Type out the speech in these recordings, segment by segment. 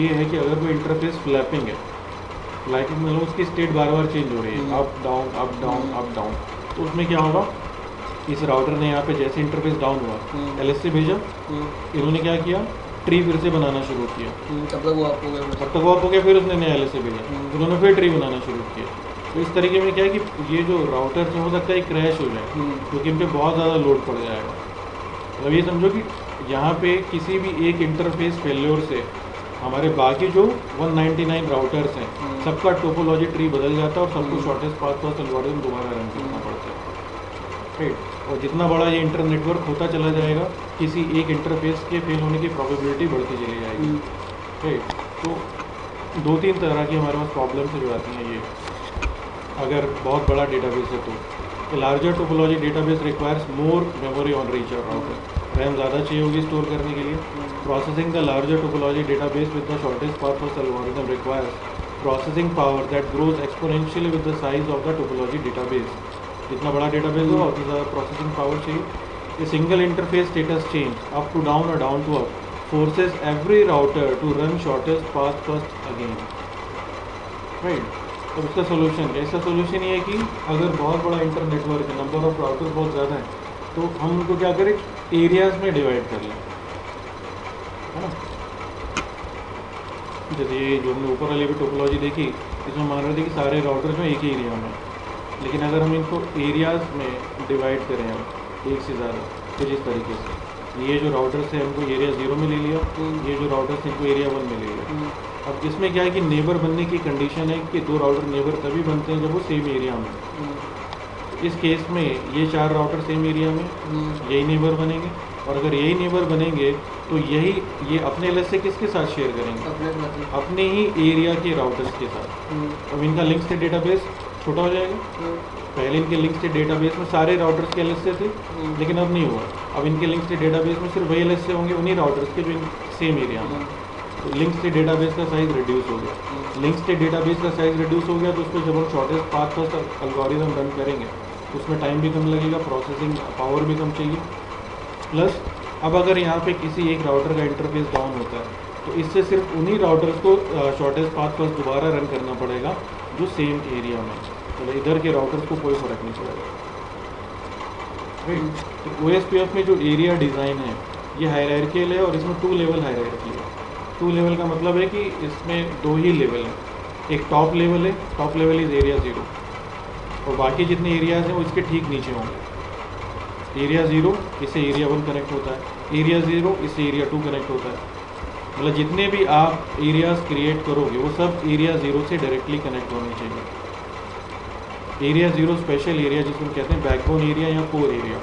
ये है कि अगर कोई इंटरफेस फ्लैपिंग है, फ्लैपिंग मतलब उसकी स्टेट बार बार चेंज हो रही है, up down up down up down, तो उसमें क्या होगा, इस राउटर ने यहाँ पे जैसे इंटरफेस डाउन हुआ LS भेजा, इन्होंने क्या किया, ट्री फिर से बनाना शुरू किया, तब तक वो आप हो गया, तब तक वो आप हो गया, फिर उसने नया LS भेजा, उन्होंने फिर ट्री बनाना शुरू किया। तो इस तरीके में क्या है कि ये जो राउटर हो सकता है क्रैश हो जाए, क्योंकि इन पर बहुत ज़्यादा लोड पड़ जाएगा। मतलब ये समझो कि यहाँ पे किसी भी एक इंटरफेस फेल्योर से हमारे बाकी जो 199 राउटर्स हैं, सबका टोपोलॉजी ट्री बदल जाता है और सबको शॉर्टेस्ट पाथ फर्स्ट एल्गोरिथम दोबारा रन करना पड़ता है, राइट। और जितना बड़ा ये इंटर नेटवर्क होता चला जाएगा, किसी एक इंटरफेस के फेल होने की प्रोबेबिलिटी बढ़ती चली जाएगी, राइट। तो दो तीन तरह की हमारे पास प्रॉब्लम्स जो आती हैं ये, अगर बहुत बड़ा डेटाबेस है तो A larger topology database requires more memory on reach or router. RAM ज़्यादा चाहिए होगी स्टोर करने के लिए. Processing the larger topology database with the shortest path first algorithm requires processing power that grows exponentially with the size of the topology database. जितना बड़ा database होगा उतना ज़्यादा processing power चाहिए. A single interface status change up to down or down to up forces every router to run shortest path first again. Right. तो इसका solution क्या? इसका सोल्यूशन ये है कि अगर बहुत बड़ा इंटर नेटवर्क है, नंबर ऑफ राउटर बहुत ज़्यादा है, तो हम उनको क्या करें, एरियाज़ में डिवाइड कर लें, है ना। जैसे ये जो हमने ऊपर वाली भी टोपोलॉजी देखी, इसमें मान रहे थे कि सारे राउटर जो एक ही एरिया में, लेकिन अगर हम इनको एरियाज़ में डिवाइड करें हम एक से ज़्यादा, तो जिस तरीके से ये जो राउटर्स है हमको एरिया 0 में ले लिया, ये जो राउटर्स हैं इनको एरिया 1 में ले लिया। अब इसमें क्या है कि नेबर बनने की कंडीशन है कि दो राउटर नेबर तभी बनते हैं जब वो सेम एरिया में। इस केस में ये 4 राउटर सेम एरिया में यही नेबर बनेंगे, और अगर यही नेबर बनेंगे तो यही ये अपने एलएस से किसके साथ शेयर करेंगे, अपने ही एरिया के राउटर्स के साथ। अब इनका लिंक स्टेट डेटाबेस छोटा हो जाएगा। पहले इनके लिंक स्टेट डेटाबेस में सारे राउटर्स के एलएस से थे, लेकिन अब नहीं हुआ। अब इनके लिंक स्टेट डेटाबेस में सिर्फ वही एलएस से होंगे, उन्हीं राउटर्स के जो सेम एरिया में। तो लिंक स्टेट डेटाबेस का साइज़ रिड्यूस हो गया। लिंक स्टेट डेटाबेस का साइज़ रिड्यूस हो गया तो उसको जब हम shortest path first algorithm run करेंगे तो उसमें टाइम भी कम लगेगा, प्रोसेसिंग पावर भी कम चाहिए। प्लस अब अगर यहाँ पे किसी एक राउटर का इंटरफेस डाउन होता है तो इससे सिर्फ उन्हीं राउटर्स को शॉर्टेस्ट पाथ फर्स्ट दोबारा रन करना पड़ेगा जो सेम एरिया में, तो इधर के राउटर्स को कोई फ़र्क नहीं पड़ेगा। राइट। तो OSPF में जो एरिया डिज़ाइन है ये हायरार्कियल है और इसमें 2 लेवल हायरार्की है। 2 लेवल का मतलब है कि इसमें 2 ही लेवल हैं। एक टॉप लेवल है, टॉप लेवल इज़ एरिया 0, और बाकी जितने एरियाज़ हैं वो इसके ठीक नीचे होंगे। एरिया 0 इससे एरिया 1 कनेक्ट होता है, एरिया 0 इससे एरिया 2 कनेक्ट होता है। मतलब जितने भी आप एरियाज़ क्रिएट करोगे वो सब एरिया 0 से डायरेक्टली कनेक्ट होने चाहिए। एरिया 0 स्पेशल एरिया जिसको हम कहते हैं बैकबोन एरिया या कोर एरिया,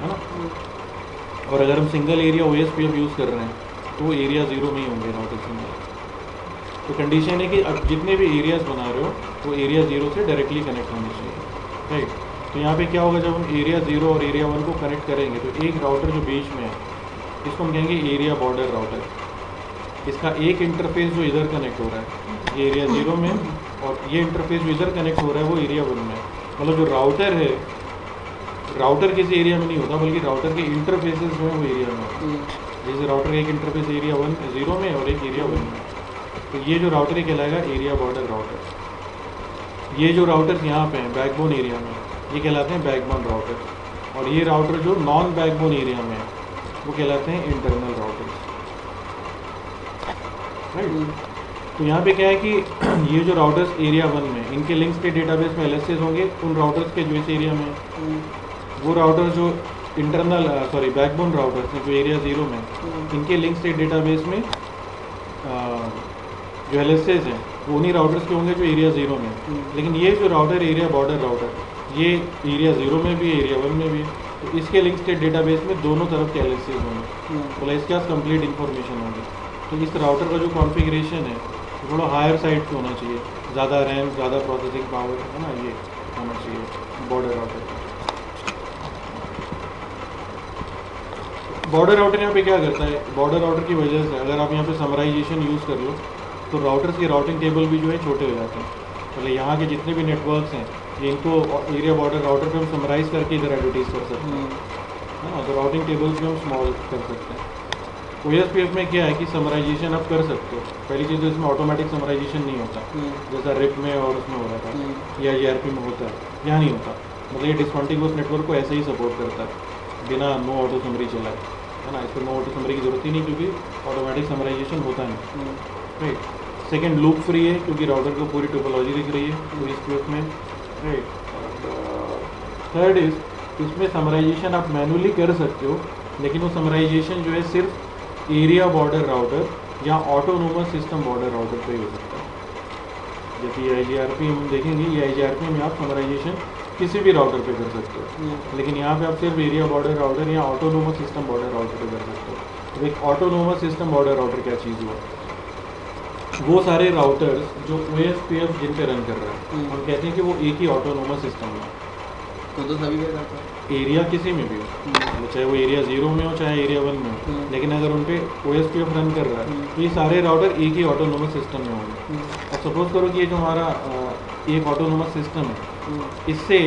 है ना। और अगर हम सिंगल एरिया OSPF यूज़ कर रहे हैं तो एरिया 0 में ही होंगे राउटर सिंगल। तो कंडीशन है कि अब जितने भी एरियाज़ बना रहे हो वो एरिया 0 से डायरेक्टली कनेक्ट होने चाहिए, राइट। तो यहाँ पे क्या होगा, जब हम एरिया 0 और एरिया 1 को कनेक्ट करेंगे तो एक राउटर जो बीच में है इसको हम कहेंगे एरिया बॉर्डर राउटर। इसका एक इंटरफेस जो इधर कनेक्ट हो रहा है ये एरिया 0 में, और ये इंटरफेस जो इधर कनेक्ट हो रहा है वो एरिया 1 में। मतलब जो राउटर है, राउटर किसी एरिया में नहीं होता बल्कि राउटर के इंटरफेसेस जो है वो एरिया में होते हैं। जैसे राउटर का एक इंटरफेस एरिया 0 में और एक एरिया 1 में, तो ये जो राउटर ही कहलाएगा एरिया बॉर्डर राउटर। ये जो राउटर्स यहाँ पे हैं बैकबोन एरिया में ये कहलाते हैं बैकबोन राउटर, और ये राउटर जो नॉन बैकबोन एरिया में है वो कहलाते हैं इंटरनल राउटर्स, राइट। तो यहाँ पे क्या है कि ये जो राउटर्स एरिया 1 में इनके लिंक स्टेट डेटाबेस में LSs होंगे उन राउटर्स के जो इस एरिया में, वो राउटर जो इंटरनल बैकबोन राउटर्स हैं जो एरिया 0 में, इनके लिंक स्टेट डेटाबेस में जो LSs हैं वो उन्हीं राउटर्स के होंगे जो एरिया 0 में। लेकिन ये जो राउटर एरिया बॉर्डर राउटर ये एरिया 0 में भी है, एरिया 1 में भी है, तो इसके लिंक स्टेट डेटाबेस में दोनों तरफ के LSs होंगे, तो इसके पास कंप्लीट इन्फॉर्मेशन होगी। तो इस राउटर का जो कॉन्फ़िगरेशन है थोड़ा हायर साइड पे होना चाहिए, ज़्यादा रैम, ज़्यादा प्रोसेसिंग पावर, है ना, ये होना चाहिए बॉर्डर राउटर। बॉर्डर राउटर यहाँ पे क्या करता है, बॉर्डर राउटर की वजह से अगर आप यहाँ पे समराइजेशन यूज़ कर लो तो राउटर्स के राउटिंग टेबल भी जो है छोटे हो जाते हैं। मतलब यहाँ के जितने भी नेटवर्क्स हैं ये इनको एरिया बॉर्डर राउटर पे हम समराइज़ करके इधर एडवर्टाइज कर सकते हैं, है ना। तो राउटिंग टेबल्स भी हम स्मॉल कर सकते हैं। OSPF में क्या है कि समराइजेशन आप कर सकते हो। पहली चीज़ तो इसमें ऑटोमेटिक समराइजेशन नहीं होता, जैसा रिप में और उसमें हो रहा था या ERP में होता है, यहाँ नहीं होता। मतलब ये डिसकंटिन्यूअस नेटवर्क को ऐसे ही सपोर्ट करता है बिना नो ऑटो समरी चलाए, है ना। इसको नो ऑटो समरी की जरूरत ही नहीं क्योंकि ऑटोमेटिक समराइजेशन होता नहीं, राइट। सेकेंड, लूप फ्री है क्योंकि राउटर को पूरी टोपोलॉजी दिख रही है OSPF में, राइट। थर्ड इज, इसमें समराइजेशन आप मैनुअली कर सकते हो, लेकिन वो समराइजेशन जो है सिर्फ एरिया बॉर्डर राउटर या ऑटोनोमस सिस्टम बॉर्डर राउटर पे ही हो सकता है। जैसे EIGRP हम देखेंगे, EIGRP में आप समराइजेशन किसी भी राउटर पे कर सकते हो, लेकिन यहाँ पे आप सिर्फ एरिया बॉर्डर राउटर या ऑटोनोमस सिस्टम बॉर्डर राउटर पे कर सकते हो। तो एक ऑटोनोमस सिस्टम बॉर्डर राउटर क्या चीज़ हुआ? वो सारे राउटर्स जो OSPF जिन पे रन कर रहा है, हम कहते हैं कि वो एक ही ऑटोनोमस सिस्टम है। तो सभी पे रहता है, एरिया किसी में भी हो, चाहे वो एरिया 0 में हो चाहे एरिया 1 में हो, लेकिन अगर उन पे OSPF रन कर रहा है तो ये सारे राउटर एक ही ऑटोनोमस सिस्टम में होंगे। अब सपोज करो कि ये जो हमारा एक ऑटोनोमस सिस्टम है, इससे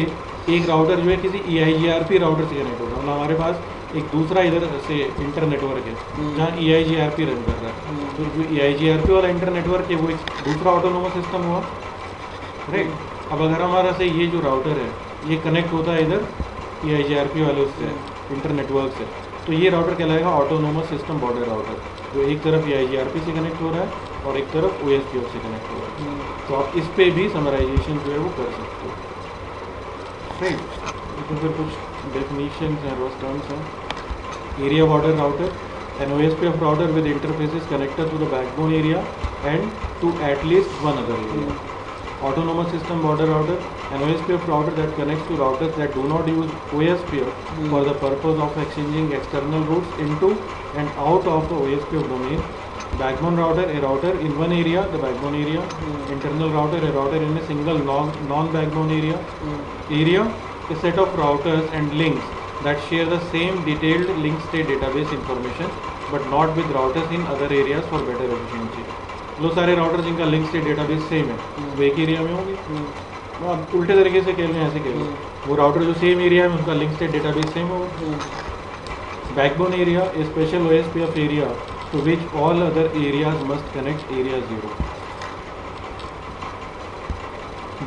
एक राउटर जो है किसी EIGRP राउटर से कनेक्ट होगा, मतलब हमारे पास एक दूसरा इधर से इंटर नेटवर्क है जहाँ EIGRP रन कर रहा है, तो जो EIGRP वाला इंटर नेटवर्क है वो एक दूसरा ऑटोनोमस सिस्टम हुआ, राइट। अब अगर हमारा से ये जो राउटर है ये कनेक्ट होता है इधर EIGRP वाले उससे इंटर नेटवर्क से, तो ये राउटर कहलाएगा ऑटोनोमस सिस्टम बॉर्डर राउटर, जो एक तरफ EIGRP से कनेक्ट हो रहा है और एक तरफ OSPF से कनेक्ट हो रहा है। तो आप इस पे भी समराइजेशन जो है वो कर सकते हो, राइट। तो फिर कुछ डेफिनेशन हैं, रोज टर्म्स हैं। Area border router, an OSPF router with interfaces connected to the backbone area and to at least one other area. Autonomous system border router, an OSPF router that connects to routers that do not use OSPF for the purpose of exchanging external routes into and out of the OSPF domain. Backbone router, a router in one area, the backbone area. Internal router, a router in a single non-backbone area. Area, a set of routers and links that share the same detailed link state database information but not with routers in other areas for better efficiency. लो सारे router जिनका link state database same है वो एक area में होंगे। तो आप उल्टे तरीके से कह लो, ऐसे कह लो, वो राउटर जो सेम एरिया है उनका लिंक स्टेट डेटाबेस सेम होगा। Backbone area, a special OSPF area to which all other areas must connect area 0.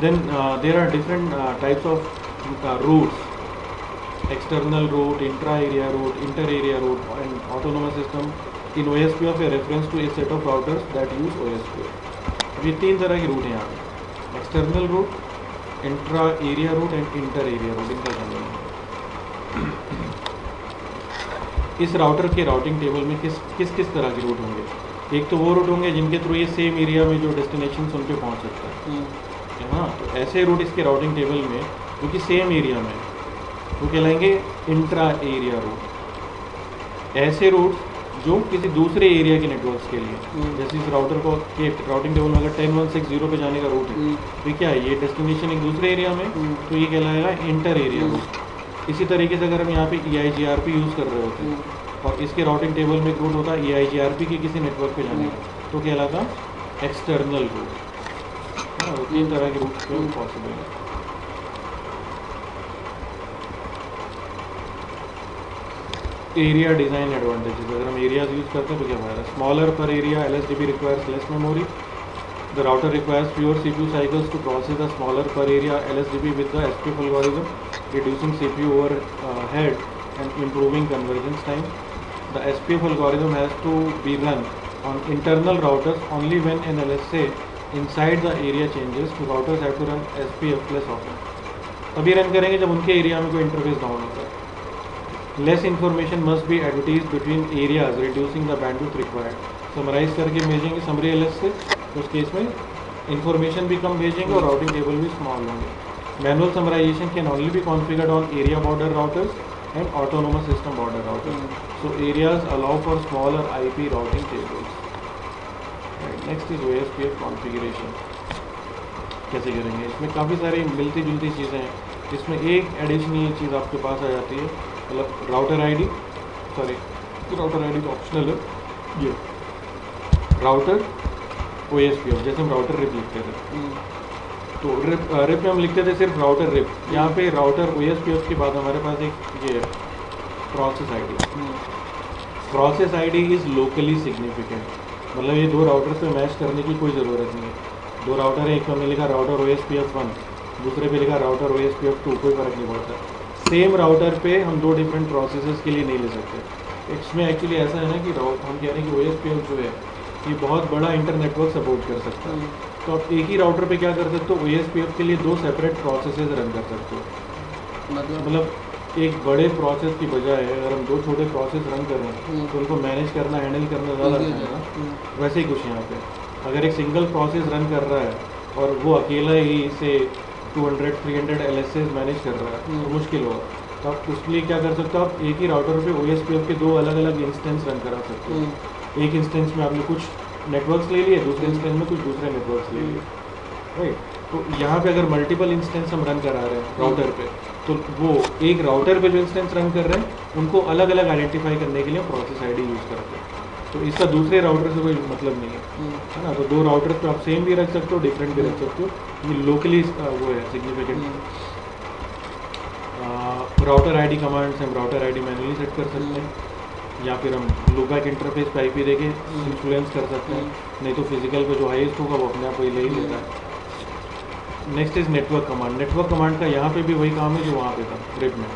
Then there are different types of routes: external route, intra-area route, inter-area route, and autonomous system. In OSPF a reference to a set of routers that use OSPF. ये तीन तरह की root हैं यहाँ पे: external route, intra area route and inter area route. इनका समझना है इस राउटर के राउटिंग टेबल में किस किस तरह के रूट होंगे। एक तो वो रूट होंगे जिनके थ्रू ये सेम एरिया में जो डेस्टिनेशन उन पे पहुँच सकता है, हाँ। तो ऐसे रूट इसके राउटिंग टेबल में जो कि सेम एरिया में वो कहलाएंगे इंट्रा एरिया रूट। ऐसे रूट जो किसी दूसरे एरिया के नेटवर्क्स के लिए, जैसे इस राउटर को के राउटिंग टेबल में अगर 10160 पे जाने का रूट है तो क्या है, ये डेस्टिनेशन एक दूसरे एरिया में, तो ये कहलाएगा इंटर एरिया रूट। इसी तरीके से अगर हम यहाँ पे EIGRP यूज़ कर रहे होते हैं और इसके राउटिंग टेबल में एक रूट होता है EIGRP के किसी नेटवर्क पे जाने का, तो कहलाता एक्सटर्नल रूट। तीन तरह के रूट पॉसिबल है। एरिया डिज़ाइन एडवांटेजेस, अगर हम एरियाज यूज़ करते हैं तो क्या फायदा? Smaller per area, LSDB requires less memory, the router requires fewer CPU cycles to process the smaller per area LSDB with the SPF algorithm, reducing CPU overhead and improving convergence time. The SPF algorithm has to be run on internal routers only when an LSA inside the area changes, तो routers have to run SPF less often. तभी run करेंगे जब उनके area में कोई interface down होता है। Less information must be advertised between areas, reducing the bandwidth required. Summarize करके भेजेंगे समरी LS से, तो उस केस में इंफॉर्मेशन भी कम भेजेंगे और राउटिंग टेबल भी स्मॉल होंगे। Manual summarization can only be configured on area border routers and autonomous system border routers, so areas allow for smaller IP routing tables. Next is OSPF configuration. कैसे करेंगे? इसमें काफ़ी सारी मिलती जुलती चीज़ें हैं। इसमें एक एडिशनल चीज़ आपके पास आ जाती है, मतलब राउटर आईडी तो ऑप्शनल है। ये राउटर OSPF, जैसे हम राउटर रिप लिखते थे, तो रिप में हम लिखते थे सिर्फ राउटर रिप। यहाँ पे राउटर OSPF के बाद हमारे पास एक ये process ID, process ID is locally significant, मतलब ये दो राउटर पे मैच करने की कोई ज़रूरत नहीं है। दो राउटर है, एक पे हमने लिखा राउटर OSPF1, दूसरे पे लिखा राउटर OSPF2, कोई फ़र्क नहीं पड़ता। सेम राउटर पे हम दो डिफरेंट प्रोसेसेस के लिए नहीं ले सकते। इसमें एक्चुअली ऐसा है ना कि हम कह रहे हैं कि OSPF जो है ये बहुत बड़ा इंटरनेटवर्क सपोर्ट कर सकता है, तो आप एक ही राउटर पे क्या कर सकते हो, OSPF के लिए दो सेपरेट प्रोसेसेस रन कर सकते हो। मतलब एक बड़े प्रोसेस की बजाय अगर हम दो छोटे प्रोसेस रन करें तो उनको मैनेज करना, हैंडल करना ज़्यादा अच्छा है ना। वैसे ही कुछ यहाँ पे अगर एक सिंगल प्रोसेस रन कर रहा है और वो अकेला ही इसे 200-300 LSAs मैनेज कर रहा है तो मुश्किल होगा। तो आप उसके लिए क्या कर सकते हो, आप एक ही राउटर पे OSPF के दो अलग अलग इंस्टेंस रन करा सकते हो। एक इंस्टेंस में आपने कुछ नेटवर्क्स ले लिए, दूसरे इंस्टेंस में कुछ दूसरे नेटवर्क्स ले लिए, राइट। तो यहाँ पे अगर मल्टीपल इंस्टेंस हम रन करा रहे हैं राउटर पे, तो वो एक राउटर पे जो इंस्टेंस रन कर रहे हैं उनको अलग अलग आइडेंटिफाई करने के लिए प्रोसेस आईडी यूज़ करते हैं। तो इसका दूसरे राउटर से कोई मतलब नहीं है ना। तो दो राउटर पे आप सेम भी रख सकते हो, डिफरेंट भी रख सकते हो, ये लोकली वो है सिग्निफिकेंट। राउटर आईडी कमांड से हम राउटर आईडी मैनुअली सेट कर सकते हैं, या फिर हम लूपबैक इंटरफेस पे IP देके इन्फ्लुएंस कर सकते हैं, नहीं तो फिजिकल पे जो हाईएस्ट होगा वो अपने आप ले ही लेता है। Next is network command. Network command का यहाँ पे भी वही काम है जो वहाँ पे था रिप में।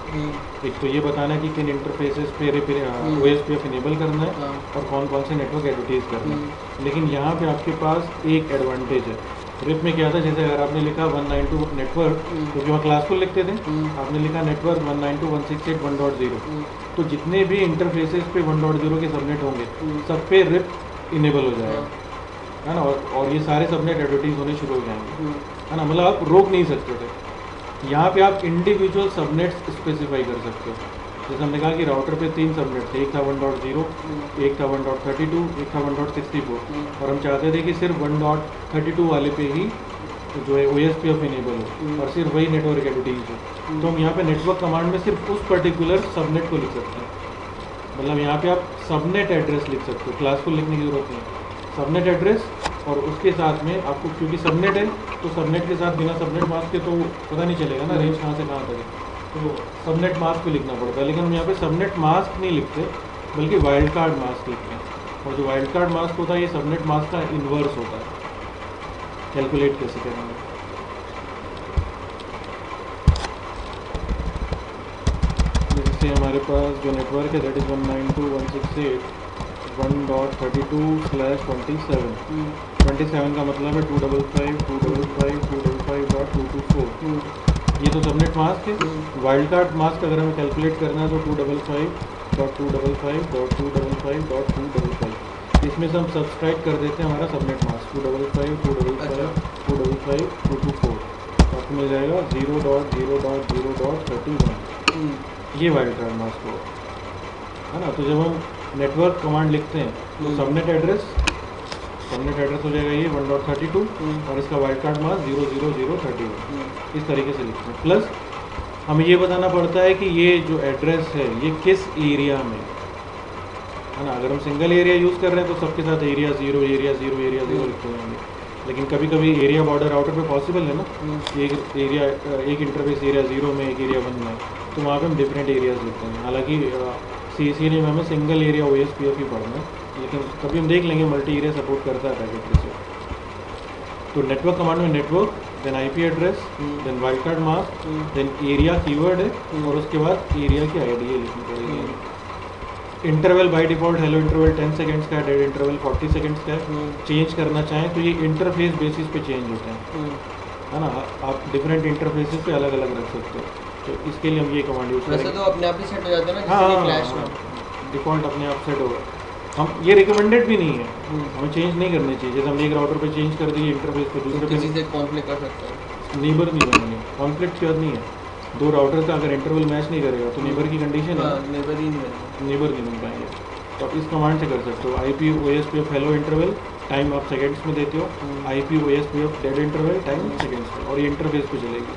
एक तो ये बताना है कि किन इंटरफेसेस पे OSPF इनेबल करना है और कौन कौन से नेटवर्क एडवर्टीज करना है। लेकिन यहाँ पे आपके पास एक एडवांटेज है। रिप में क्या था, जैसे अगर आपने लिखा 192 नेटवर्क, क्योंकि वहाँ क्लासफुल लिखते थे, आपने लिखा नेटवर्क 192.168.1.0, तो जितने भी इंटरफेसेस पे 1.0 के सबनेट होंगे सब पे रिप इनेबल हो जाएगा, है ना। और ये सारे सबनेट एडवर्टीज होने शुरू हो जाएंगे, है ना। मतलब आप रोक नहीं सकते थे। यहाँ पे आप इंडिविजुअल सबनेट्स स्पेसिफाई कर सकते हो। जैसे हमने कहा कि राउटर पे 3 सबनेट थे, एक था 1.0, एक था 1.32, एक था 1.64, और हम चाहते थे कि सिर्फ 1.32 वाले पे ही जो है OSPF इनेबल हो और सिर्फ वही नेटवर्क एडवर्टीज हो। तो हम यहाँ पे नेटवर्क कमांड में सिर्फ उस पर्टिकुलर सबनेट को लिख सकते हैं। मतलब यहाँ पे आप सबनेट एड्रेस लिख सकते हो, क्लासफुल लिखने की जरूरत नहीं है। सबनेट एड्रेस और उसके साथ में आपको, क्योंकि सबनेट है तो सबनेट के साथ बिना सबनेट मास्क के तो पता नहीं चलेगा ना रेंज कहाँ से कहाँ तक है, तो सबनेट मास्क पे लिखना पड़ता है। लेकिन हम यहाँ पे सबनेट मास्क नहीं लिखते बल्कि वाइल्ड कार्ड मास्क लिखते हैं, और जो वाइल्ड कार्ड मास्क होता है ये सबनेट मास्क का इन्वर्स होता है। कैलकुलेट कैसे करेंगे, जैसे हमारे पास जो नेटवर्क है दैट इज़ 192.168.1.32/27। 27 का मतलब है 255.255.225.224। ये तो सबनेट मास्क है। वाइल्ड कार्ड मास्क अगर हमें कैलकुलेट करना है तो 255.255.255.255। इसमें से हम सब्सट्रैक्ट कर देते हैं हमारा सबनेट मास्क 255.255.224, तो आपको मिल जाएगा 0.0.0.31। ये वाइल्ड कार्ड मास्क होगा, है ना। तो जब हम नेटवर्क कमांड लिखते हैं तो सबनेट एड्रेस हो जाएगा ये 1.32 और इसका वाइल्ड कार्ड मास्क 0.0.0.31। इस तरीके से लिखते हैं। प्लस हमें ये बताना पड़ता है कि ये जो एड्रेस है ये किस एरिया में, है ना। अगर हम सिंगल एरिया यूज़ कर रहे हैं तो सबके साथ एरिया 0 एरिया 0 एरिया 0 लिखते होंगे, लेकिन कभी कभी एरिया बॉर्डर राउटर पे पॉसिबल है ना, एक एरिया एक इंटरफेस एरिया 0 में, एक एरिया 1 में, तो वहाँ पे हम डिफरेंट एरियाज लिखते हैं। हालांकि CC में हमें सिंगल एरिया OSPF ही पढ़ना है, लेकिन कभी हम देख लेंगे मल्टी एरिया सपोर्ट करता है पैकेट के साथ। तो नेटवर्क कमांड में network, then IP address, then wild card mask, then area keyword है, और उसके बाद एरिया की ID लिखनी पड़ेगी। Interval by default hello interval 10 seconds का है, डेड इंटरवल 40 सेकंड्स का है। चेंज करना चाहें तो ये इंटरफेस बेसिस पे चेंज होते हैं, है ना। आप डिफरेंट इंटरफेसेस पे अलग अलग रख सकते हो, तो इसके लिए हम ये कमांड यूज़ करेंगे। वैसे तो अपने आप ही सेट हो जाता है ना, हाँ, किसी के क्लैश में डिफ़ॉल्ट अपने आप सेट होगा। हम ये रिकमेंडेड भी नहीं है, हमें चेंज नहीं करनी चाहिए। जैसे हमने एक राउटर पे चेंज कर दिए इंटरफेस पे, दूसरे पे किसी से कॉन्फ्लिक्ट कर सकता है, नेबर नहीं बनेंगे। कॉन्फ्लिक्ट की बात नहीं है, दो राउटर का अगर इंटरवल मैच नहीं करेगा तो नेबर की कंडीशन है, नेबर ही नहीं बनेगा, नेबर नहीं बन पाएंगे। तो आप इस कमांड से कर सकते हो। IP OSPF hello interval, time आप सेकंड्स में देते हो। IP OSPF dead interval, time seconds में, और ये इंटरफेस पे चलेगी।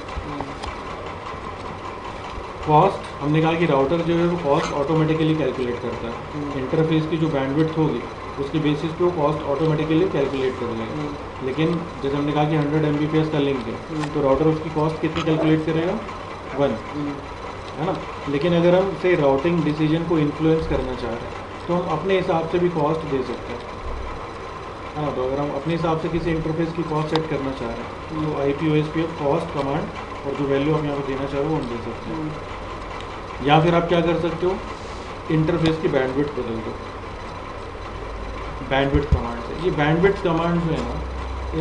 कॉस्ट, हमने कहा कि राउटर जो है वो कॉस्ट ऑटोमेटिकली कैलकुलेट करता है। इंटरफेस की जो बैंडविड्थ होगी उसके बेसिस पे वो कॉस्ट ऑटोमेटिकली कैलकुलेट कर लेगा। लेकिन जैसे हमने कहा कि 100 Mbps का लिंक है, तो राउटर उसकी कॉस्ट कितनी कैलकुलेट करेगा, 1, है ना। लेकिन अगर हम से राउटिंग डिसीजन को इन्फ्लुएंस करना चाह रहे हैं तो हम अपने हिसाब से भी कॉस्ट दे सकते हैं। हाँ, तो अगर हम अपने हिसाब से किसी इंटरफेस की कॉस्ट सेट करना चाह रहे हैं तो IPOSPF कॉस्ट कमांड और जो वैल्यू आप यहाँ पर देना चाह रहे हो वो हम दे सकते हैं। या फिर आप क्या कर सकते हो, इंटरफेस की बैंडविड्थ बदल दो बैंडविड्थ कमांड से। ये बैंडविड्थ कमांड जो है ना,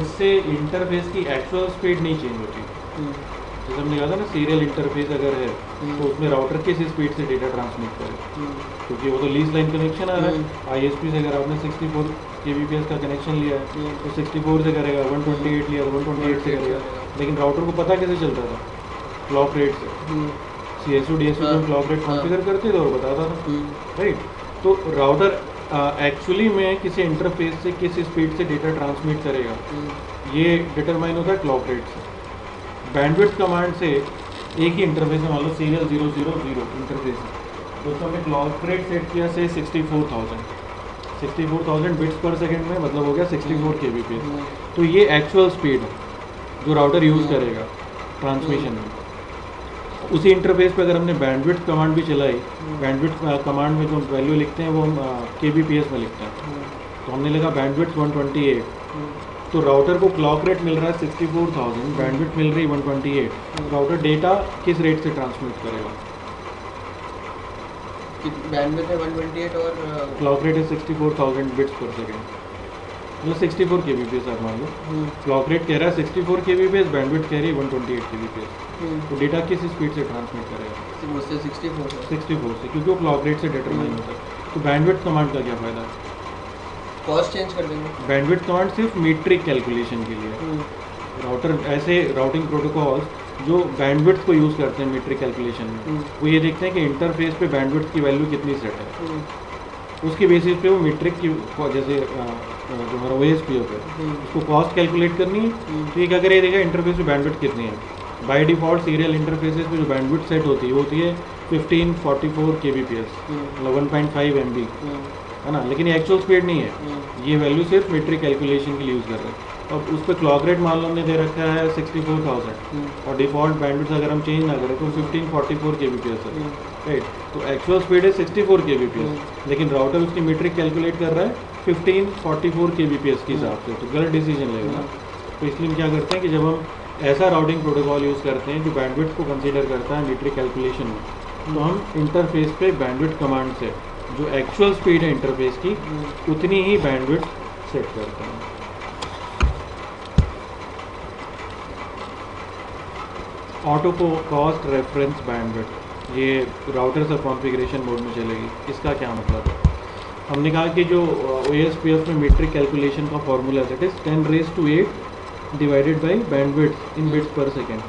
इससे इंटरफेस की एक्चुअल स्पीड नहीं चेंज होती। जैसे हमने कहा था ना, सीरियल इंटरफेस अगर है तो उसमें राउटर किस स्पीड से डेटा ट्रांसमिट करे, क्योंकि वो तो लीज लाइन कनेक्शन आ रहा है। ISP से अगर आपने 64 kbps का कनेक्शन लिया है तो 64 से करेगा, 128 लिया तो 128 से करेगा। लेकिन राउटर को पता कैसे चलता था? क्लॉक रेट से। CSU DSU में क्लॉक रेट कॉन्फ़िगर करते थे और बताता था, राइट। तो राउटर एक्चुअली में किसी इंटरफेस से किस स्पीड से डेटा ट्रांसमिट करेगा ये डिटरमाइन होता है क्लॉक रेट से। बैंडविड्थ कमांड से एक ही इंटरफेस है, मान लो सीरियल 000 इंटरफेस है, तो उसको हमने क्लॉक रेट सेट किया से 64,000 बिट्स पर सेकंड में, मतलब हो गया 64 kbps। तो ये एक्चुअल स्पीड है जो राउटर यूज़ करेगा ट्रांसमिशन में। उसी इंटरफेस पे अगर हमने बैंडविड्थ कमांड भी चलाई, बैंडविड्थ कमांड में जो वैल्यू लिखते हैं वो हम kbps में लिखते हैं। तो हमने लिखा बैंडविड्थ 128, तो राउटर को क्लॉक रेट मिल रहा है 64,000, बैंडविड्थ मिल रही है 128। राउटर डेटा किस रेट से ट्रांसमिट करेगा? बैंडविड्थ है 128 और क्लॉक रेट है 64,000 बिट्स पर सेकेंड, मतलब 64 kbps आप मान लो। क्लॉक रेट कह रहा है 64 kbps, बैंडविड्थ कह रही है 128 kbps। तो डेटा किस स्पीड से ट्रांसमिट करेगा? मुझसे 64 से, क्योंकि वो क्लॉक रेट से डिटरमाइन होता है। तो बैंडविड्थ कमांड का क्या फ़ायदा है? कॉस्ट चेंज कर देंगे। बैंडविड्थ कमांड सिर्फ मीट्रिक कैलकुलेशन के लिए। राउटर ऐसे राउटिंग प्रोटोकॉल्स जो बैंडविड्थ को यूज़ करते हैं मीट्रिक कैलकुलेशन में, वो ये देखते हैं कि इंटरफेस पे बैंडविड्थ की वैल्यू कितनी सेट है, उसके बेसिस पे वो मीट्रिक की, जैसे जो हमारा OSPF है उसको कॉस्ट कैलकुलेट करनी है। तो ये क्या करेगा, इंटरफेस पे बैंडविड्थ कितनी है। बाय डिफ़ॉल्ट सीरियल इंटरफेसेस पे जो बैंडविड्थ सेट होती है 1544 kbps, मतलब 1.5 MB, है ना। लेकिन ये एक्चुअल स्पीड नहीं है, ये वैल्यू सिर्फ मीट्रिक कैलकुलेशन के लिए यूज़ कर रहे हैं। अब उस पर क्लॉक रेट मान लो हमने दे रखा है 64,000 और डिफ़ॉल्ट बैंडविड्थ अगर हम चेंज ना करें तो 1544 kbps है, राइट। तो एक्चुअल स्पीड है 64 kbps, लेकिन राउटर उसकी मीट्रिक कैलकुलेट कर रहा है 1544 kbps के हिसाब से, तो गलत डिसीजन लेगा ना। तो इसलिए हम क्या करते हैं कि जब हम ऐसा राउटिंग प्रोटोकॉल यूज़ करते हैं जो बैंडविड्थ को कंसीडर करता है मीट्रिक कैलकुलेशन में, तो हम इंटरफेस पे बैंडविड्थ कमांड से जो एक्चुअल स्पीड है इंटरफेस की उतनी ही बैंडविड्थ सेट करते हैं। ऑटो कॉस्ट रेफरेंस बैंडविड्थ, ये राउटर सब कॉन्फ़िगरेशन मोड में चलेगी। इसका क्या मतलब है? हमने कहा कि जो OSPF में मीट्रिक कैलकुलेशन का फॉर्मूला है that is 10⁸ divided by bandwidth in bits पर सेकेंड।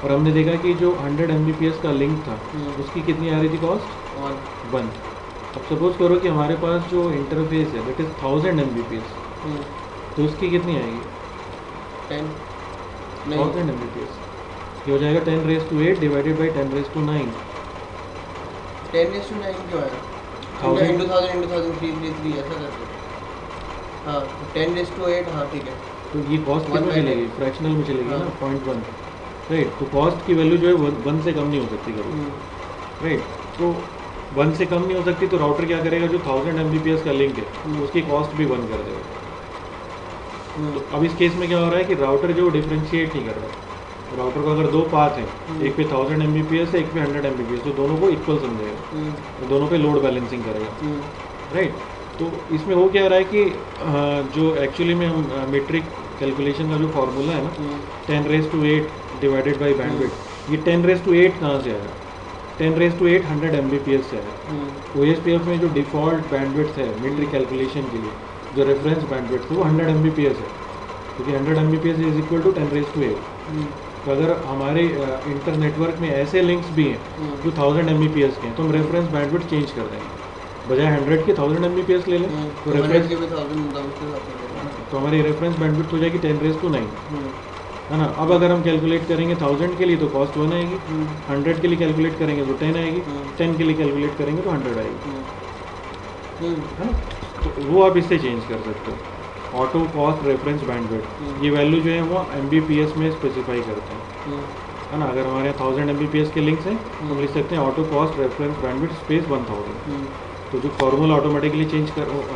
और हमने देखा कि जो 100 Mbps का लिंक था उसकी कितनी आ रही थी कॉस्ट? 1। अब सपोज करो कि हमारे पास जो इंटरफेस है दैट इज 1000 Mbps, तो उसकी कितनी आएगी? 1000 Mbps। ये हो जाएगा 10⁸ डिवाइडेड बाई 10�9। 10�9 क्यों आया? 1000 into 333 ऐसा करते। हाँ 10⁸, हाँ ठीक है। तो ये कॉस्ट कितना चलेगी? फ्रैक्शनल में चलेगी ना, 0.1, राइट। तो कॉस्ट की वैल्यू जो है 1 से कम नहीं हो सकती कभी, राइट। तो 1 से कम नहीं हो सकती, तो राउटर क्या करेगा, जो 1000 Mbps का लिंक है उसकी कॉस्ट भी 1 कर देगा। तो अब इस केस में क्या हो रहा है कि राउटर जो डिफ्रेंशिएट नहीं कर रहा है। राउटर को अगर दो पाथ हैं, एक पे 1000 Mbps है, एक पे 100 Mbps, तो दोनों को इक्वल समझेगा, तो दोनों पे लोड बैलेंसिंग करेगा, राइट। तो इसमें हो क्या रहा है कि जो एक्चुअली में हम मीट्रिक कैलकुलेशन का जो फार्मूला है ना 10⁸ डिवाइडेड बाई बैंडविड्थ, ये 10⁸ कहाँ से आया? 10⁸ 100 Mbps से आया। OSPF में जो डिफ़ॉल्ट बैंडविड्थ है मीट्रिक कैलकुलेशन के लिए, जो रेफरेंस बैंडविड्थ है वो 100 Mbps है, क्योंकि 100 Mbps इज इक्वल टू 10⁸। तो अगर हमारे इंटर नेटवर्क में ऐसे लिंक्स भी हैं जो 1000 Mbps के हैं, तो हम रेफरेंस बैंडविड्थ चेंज कर देंगे, बजाय 100 के 1000 Mbps ले लें, तो रेफरेंस तो हमारी रेफरेंस बैंडविड्थ हो जाएगी 10⁹, है ना। अब अगर हम कैलकुलेट करेंगे 1000 के लिए तो कॉस्ट 1 आएगी, 100 के लिए कैलकुलेट करेंगे तो 10 आएगी, 10 के लिए कैलकुलेट करेंगे तो 100 आएगी, है ना। तो वो आप इससे चेंज कर सकते हो। ऑटो कॉस्ट रेफरेंस बैंडविड्थ, ये वैल्यू जो है वो Mbps में स्पेसिफाई करते हैं, है ना। अगर हमारे यहाँ 1000 Mbps के लिंक्स हैं तो हम लिख सकते हैं auto cost reference bandwidth space 1000, तो जो फॉर्मूला ऑटोमेटिकली चेंज कर